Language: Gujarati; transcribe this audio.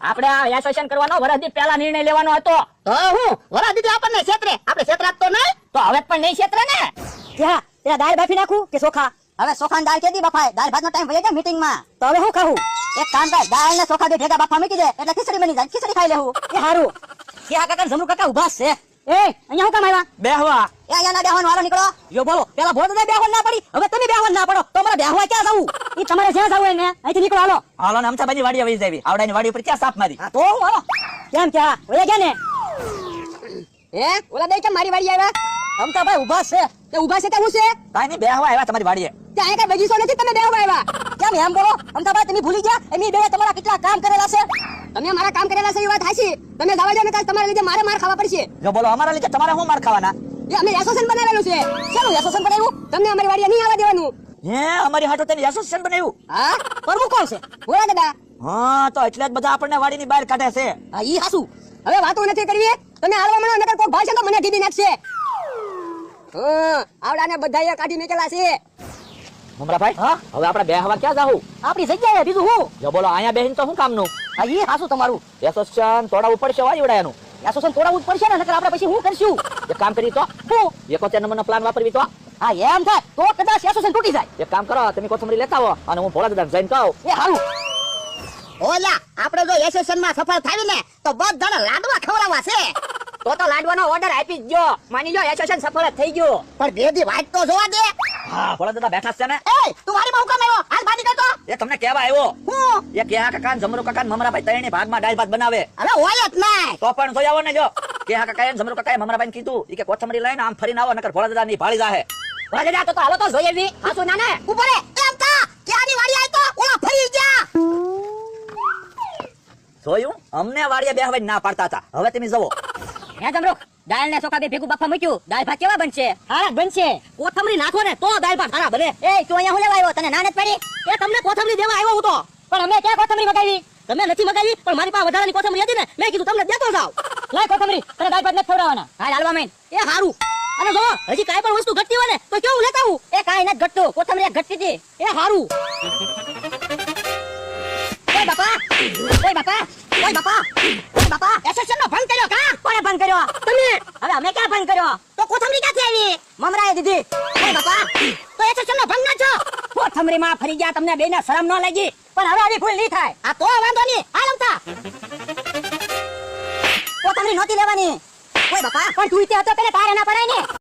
આપણે આ એસોસિએશન કરવાનો વરસથી પહેલા નિર્ણય લેવાનો હતો. તો હું વરાદીથી આપણને ક્ષેત્રે આપણે ક્ષેત્રાત તો નહીં. તો હવે પણ નહીં ક્ષેત્ર ને. ક્યાં ત્યાં દાળ બાફી નાખું કે ચોખા? હવે ચોખાની દાળ કેદી બફાય? દાળ ભાતનો ટાઈમ વહી જાય મીટિંગમાં. તો હવે હું ખાવું? એક કામ કર, દાળ ને ચોખા બે ભેગા બાફવા મૂકી દે એટલે ખીચડી બની જાય. ખીચડી ખાઈ લેવું. એ હારું. ક્યાં કાકા જમરૂ કાકા ઉભા છે. એ અહીંયા હું કામ આવ્યા? બેહવા. એ અહીંયા ના બેહવાનો વારો નીકળો. યો બોલો, પેલા ભોજ દે બેહવા ના પડી, હવે તમે બેહવા ના પડો તો મારે બેહવા ક્યાં જાવું? ઈ તમારે જ્યાં જાવું હોય ને અહીંથી નીકળો હાલો. હાલો ને અમથાબાજી વાડીએ વહી જાવી. આવડાની વાડી ઉપર ક્યાં સાપ મારી? હા તો હું હાલો. કેમ ક્યાં ઓયા ગયા ને? ઓલા દે કે મારી વાડી આવ્યા. અમતાભાઈ ઊભા છે. તે ઊભા છે તે હું છે? કાઈ નહીં, બેહવા આવ્યા તમારી વાડીએ. ત્યાં કઈ બગીચો નથી, તમે બેહવા આવ્યા. કેમ એમ બોલો? અમતાભાઈ તમે ભૂલી ગયા? એમી બે તમારા કેટલા કામ કરેલા છે. તમે મારા કામ કરેલા છે એ વાત હાચી. તમે જવા દો ને કાલ તમારા લીધે મારે માર ખાવા પડશે. જો બોલો, અમારા લીધે તમારે શું માર ખાવાના? એ અમે એસોસિએશન બનાવેલું છે. શેનું એસોસિએશન બનાવ્યું? તમને અમારી વાડીએ નહીં આવવા દેવાનું. હે, અમારી હાટો તેની એસોસિએશન બનાવ્યું? હા, પ્રમુખ કોણ છે? બોલા દાદા. હા, તો એટલે જ બધા આપણને વાડીની બહાર કાઢે છે. હા ઈ હાસુ. હવે વાતો નથી કરવી. તમે હાલવા મળો નકર કોઈ ભાષા તો મને ઢીબી નાખશે. આવડાને બધાએ કાઢી મેકેલા છે. મમરાભાઈ, હવે આપણે બેહવા ક્યાં જાવું? આપણી જગ્યાએ બીજું હું? જો બોલો, અહીંયા બેહીને તો શું કામનું? હા ઈ હાસુ તમારું. એસોસિએશન તોડાવવું પડશે વાડીવડાનું. એસોસિએશન તોડાવવું જ પડશે ને, નકર આપણે પછી શું કરશું? એક કામ કરી તો હું 71 નંબરનો પ્લાન વાપરવી તો. હા એમ થાય તો કદાચ એસોસિએશન તૂટી જાય. એક કામ કરો, તમે કોથમરી લેતા આવો અને હું ભોળા દાદાને જઈને કહું. એ હારું. ઓલા આપણે જો એસોસિએશન માં સફળ થાવી ને તો બધાને લાડવા ખવડાવવા છે. તો લાડવાનો ઓર્ડર આપી જ જો. માની જો એસોસિએશન સફળ જ થઈ ગયું. પણ બેદી વાત તો જોવા દે. હા, ભોળા દાદા બેઠા છે ને. એ તું મારી માં હુકમ આવ્યો? હાલ ભાજી કરતો. એ તમને કહેવા આવ્યો. હું એ કેહા કાકા ને જમરૂ કાકા ને મમરાભાઈ ત્રણેય ભાગમાં દાળ ભાત બનાવે. હવે હોય જ નહીં. તો પણ જોઈ આવો ને. જો કેહા કાકા ને જમરૂ કાકાએ મમરાભાઈને કીધું ઈ કે કોથમરી લઈને આમ ફરીને આવો નકર ભોળા દાદા ની ભાળી જાહે. ભોળા દાદા તો હાલો તો જોઈએ વી. હાસુ ના ને ઉપર એમ કા ક્યાંની વાડી આઈ તો ઓલા ફરી જા. જોયું, અમને વાડીએ બેહવા ના પાડતા હતા. હવે તમે જવો. હે જમરૂક, દાળ ને ચોખા બે ભેગું બાફા મૂક્યું. દાળ ભાત કેવા બનશે? હારા બનશે. કોથમરી નાખો ને તો દાળ ભાત હારા બને. એ તું અહીંયા હું લેવા આવ્યો? તને ના નથી પડી? એ તમને કોથમરી દેવા આવ્યો હું તો. પણ અમે ક્યાં કોથમરી મગાવી? તમે નથી મગાવી, પણ મારી પાસે વધારાની કોથમરી હતી ને, મેં કીધું તમને દેતો જાવ. લાય કોથમરી, તને દાળ ભાત નથી ખવડાવવાના. હા હાલવા મેન. એ હારું. અને જો હજી કાઈ પણ વસ્તુ ઘટતી હોય ને તો કેવું લેતા આવું? એ કાઈ નથી ઘટતું, કોથમરી એક ઘટતી હતી. એ હારું. ઓય બાપા, ઓય બાપા, ઓય બાપા, ઓય બાપા, એસોસિએશન નો ભંગ કર્યો કા? કોણે ભંગ કર્યો? તમે. હવે અમે ક્યાં ભંગ કર્યો? તો કોથમરી ક્યાંથી આવી? મમરાએ દીધી. ઓય બાપા, તો એસોસિએશન નો ભંગ ના છો. કોથમરી માં ફરી ગયા, તમને બેને શરમ ન લાગી? પણ હવે આવી ભૂલ નહીં થાય. આ તો વાંધો નહીં. હાલ આવતા. કોથમરી નહોતી લેવાની. ઓય બાપા, પણ તું ત્યાં તો પેલે તારે ના પડાય ને.